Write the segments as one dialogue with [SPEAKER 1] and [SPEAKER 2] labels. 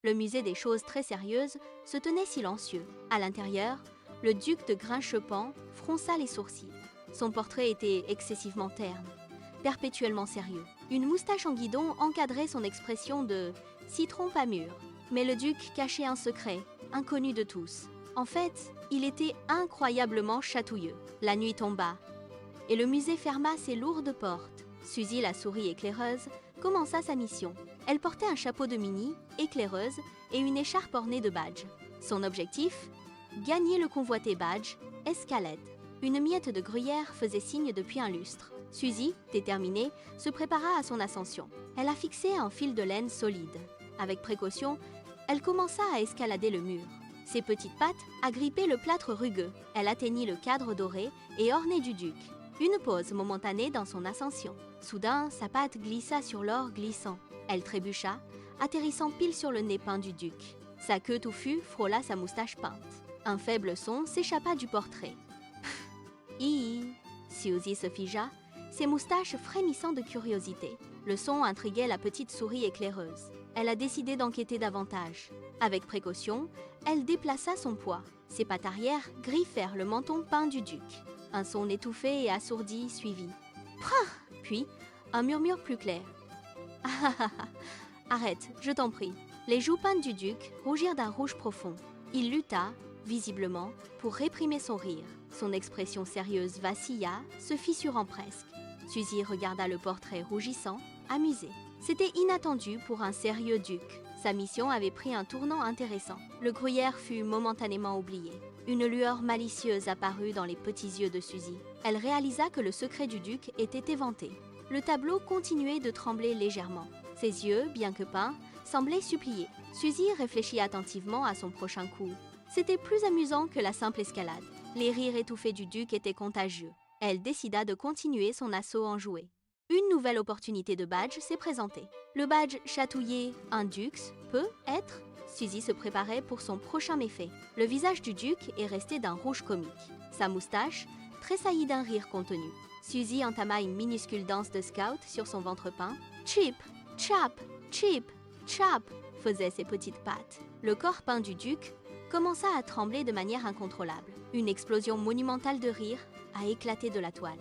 [SPEAKER 1] Le musée des choses très sérieuses se tenait silencieux. À l'intérieur, le duc de Grinchepan fronça les sourcils. Son portrait était excessivement terne, perpétuellement sérieux. Une moustache en guidon encadrait son expression de « citron pas mûr ». Mais le duc cachait un secret, inconnu de tous. En fait, il était incroyablement chatouilleux. La nuit tomba, et le musée ferma ses lourdes portes. Suzy, la souris éclaireuse, commença sa mission. Elle portait un chapeau de mini, éclaireuse, et une écharpe ornée de badges. Son objectif ? Gagner le convoité badge, Escalade. Une miette de gruyère faisait signe depuis un lustre. Suzy, déterminée, se prépara à son ascension. Elle a fixé un fil de laine solide. Avec précaution, elle commença à escalader le mur. Ses petites pattes agrippaient le plâtre rugueux. Elle atteignit le cadre doré et orné du duc. Une pause momentanée dans son ascension. Soudain, sa patte glissa sur l'or glissant. Elle trébucha, atterrissant pile sur le nez peint du duc. Sa queue touffue frôla sa moustache peinte. Un faible son s'échappa du portrait. Hi! Suzy se figea, ses moustaches frémissant de curiosité. Le son intriguait la petite souris éclaireuse. Elle a décidé d'enquêter davantage. Avec précaution, elle déplaça son poids. Ses pattes arrière griffèrent le menton peint du duc. Un son étouffé et assourdi suivit. Puis, un murmure plus clair. Ah ah ah! Arrête, je t'en prie. Les joues peintes du duc rougirent d'un rouge profond. Il lutta, visiblement, pour réprimer son rire. Son expression sérieuse vacilla, se fissurant presque. Suzy regarda le portrait rougissant, amusée. C'était inattendu pour un sérieux duc. Sa mission avait pris un tournant intéressant. Le gruyère fut momentanément oublié. Une lueur malicieuse apparut dans les petits yeux de Suzy. Elle réalisa que le secret du duc était éventé. Le tableau continuait de trembler légèrement. Ses yeux, bien que peints, semblaient supplier. Suzy réfléchit attentivement à son prochain coup. C'était plus amusant que la simple escalade. Les rires étouffés du duc étaient contagieux. Elle décida de continuer son assaut enjoué. Une nouvelle opportunité de badge s'est présentée. Le badge chatouiller un dux peut être. Suzy se préparait pour son prochain méfait. Le visage du duc est resté d'un rouge comique. Sa moustache tressaillit d'un rire contenu. Suzy entama une minuscule danse de scout sur son ventre peint. Chip, chap, chip, chap, faisaient ses petites pattes. Le corps peint du duc commença à trembler de manière incontrôlable. Une explosion monumentale de rire a éclaté de la toile.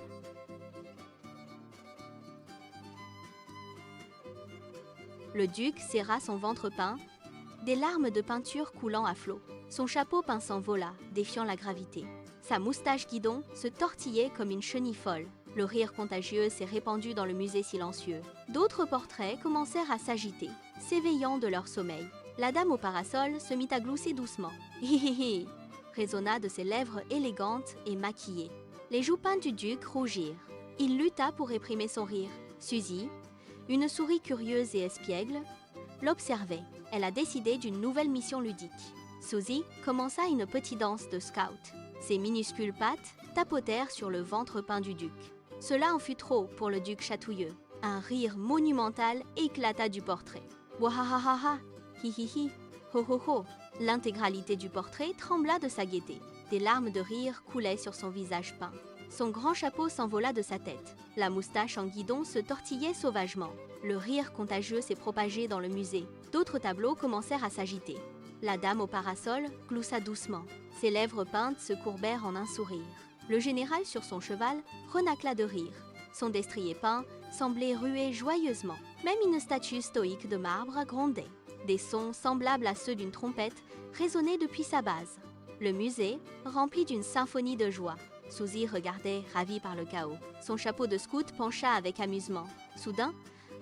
[SPEAKER 1] Le duc serra son ventre peint, des larmes de peinture coulant à flot. Son chapeau peint s'envola, défiant la gravité. Sa moustache guidon se tortillait comme une chenille folle. Le rire contagieux s'est répandu dans le musée silencieux. D'autres portraits commencèrent à s'agiter, s'éveillant de leur sommeil. La dame au parasol se mit à glousser doucement. Hihihi, résonna de ses lèvres élégantes et maquillées. Les joues peintes du duc rougirent. Il lutta pour réprimer son rire. Suzy, une souris curieuse et espiègle, l'observait. Elle a décidé d'une nouvelle mission ludique. Suzy commença une petite danse de scout. Ses minuscules pattes tapotèrent sur le ventre peint du duc. Cela en fut trop pour le duc chatouilleux. Un rire monumental éclata du portrait. Wahahaha, hihihi, ho ho ho. L'intégralité du portrait trembla de sa gaieté. Des larmes de rire coulaient sur son visage peint. Son grand chapeau s'envola de sa tête. La moustache en guidon se tortillait sauvagement. Le rire contagieux s'est propagé dans le musée. D'autres tableaux commencèrent à s'agiter. La dame au parasol gloussa doucement. Ses lèvres peintes se courbèrent en un sourire. Le général sur son cheval renacla de rire. Son destrier peint semblait ruer joyeusement. Même une statue stoïque de marbre grondait. Des sons semblables à ceux d'une trompette résonnaient depuis sa base. Le musée, rempli d'une symphonie de joie. Suzy regardait, ravie par le chaos. Son chapeau de scout pencha avec amusement. Soudain,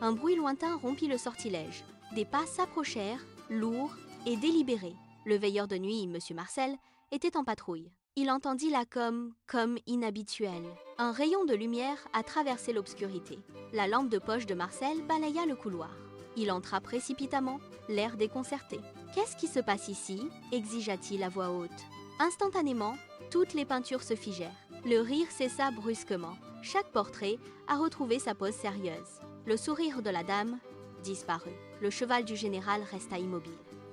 [SPEAKER 1] un bruit lointain rompit le sortilège. Des pas s'approchèrent, lourds et délibérés. Le veilleur de nuit, M. Marcel, était en patrouille. Il entendit la comme inhabituelle. Un rayon de lumière a traversé l'obscurité. La lampe de poche de Marcel balaya le couloir. Il entra précipitamment, l'air déconcerté. « Qu'est-ce qui se passe ici » exigea-t-il à voix haute. Instantanément, toutes les peintures se figèrent. Le rire cessa brusquement. Chaque portrait a retrouvé sa pose sérieuse. Le sourire de la dame disparut. Le cheval du général resta immobile.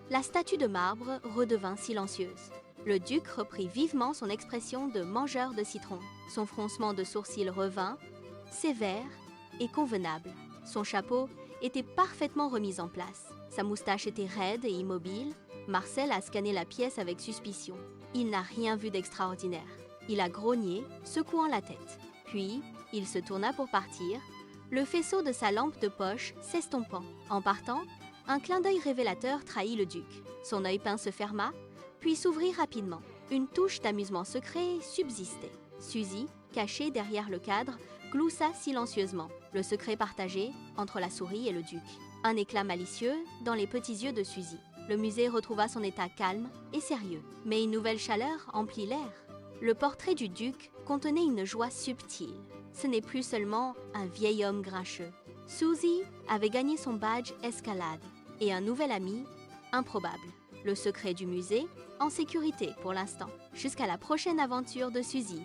[SPEAKER 1] La statue de marbre redevint silencieuse. Le duc reprit vivement son expression de mangeur de citron. Son froncement de sourcils revint, sévère et convenable. Son chapeau était parfaitement remis en place. Sa moustache était raide et immobile. Marcel a scanné la pièce avec suspicion. Il n'a rien vu d'extraordinaire. Il a grogné, secouant la tête. Puis, il se tourna pour partir, le faisceau de sa lampe de poche s'estompant. En partant, un clin d'œil révélateur trahit le duc. Son œil peint se ferma, puis s'ouvrit rapidement. Une touche d'amusement secret subsistait. Suzy, cachée derrière le cadre, gloussa silencieusement, le secret partagé entre la souris et le duc. Un éclat malicieux dans les petits yeux de Suzy. Le musée retrouva son état calme et sérieux, mais une nouvelle chaleur emplit l'air. Le portrait du duc contenait une joie subtile. Ce n'est plus seulement un vieil homme grincheux. Suzy avait gagné son badge escalade et un nouvel ami, improbable. Le secret du musée, en sécurité pour l'instant, jusqu'à la prochaine aventure de Suzy.